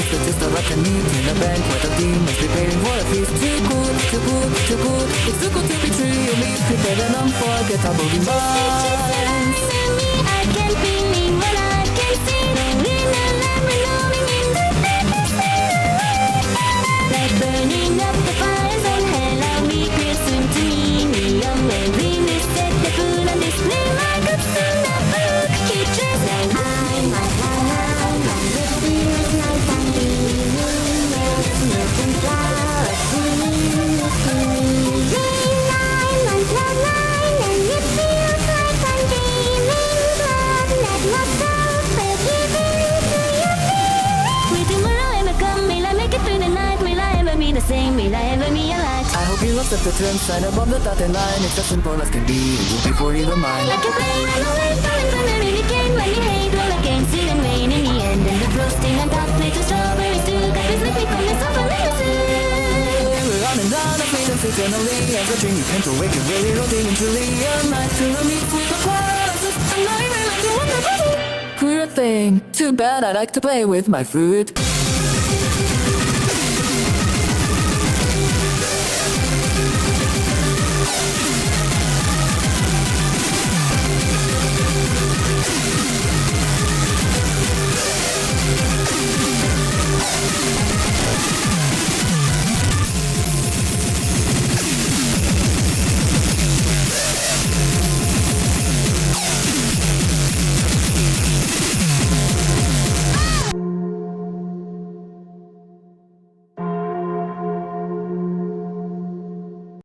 It's the taste of what I need in a banquet of demons preparing for a feast. Too good, too good, too good. It's too good to be true. You leave prepared and unforgettable demands. I can feel it when I can see the wind and I'm renewing in the darkness. Like burning up the fires on hell, I'll be clear soon to me. Neon wearing this set the food on display like a son of a keep dressed. Now I'm a clown, I'm the feels like I'm being nothing flowers singing to me. I'm on cloud nine and it feels like I'm dreaming. Love, let myself forgiven to you. Will tomorrow ever come? Will I make it through the night? Will I ever be the same? Will I ever be alive? I hope you accept the term sign above the dotted line. It's as simple as can be, and you'll be forever mine. I can play when I wait for it when I really can. When you hate, well I can't see the rain in the end. And the frosting on top makes the strawberries too. Got me slipping from the sofa real soon. We're on and on, our freedoms eternally. As a dream you can't awake, it really rotating truly. A night to meet with the clouds. A nightmare like a wonder bubble. We're a thing. Too bad I like to play with my food.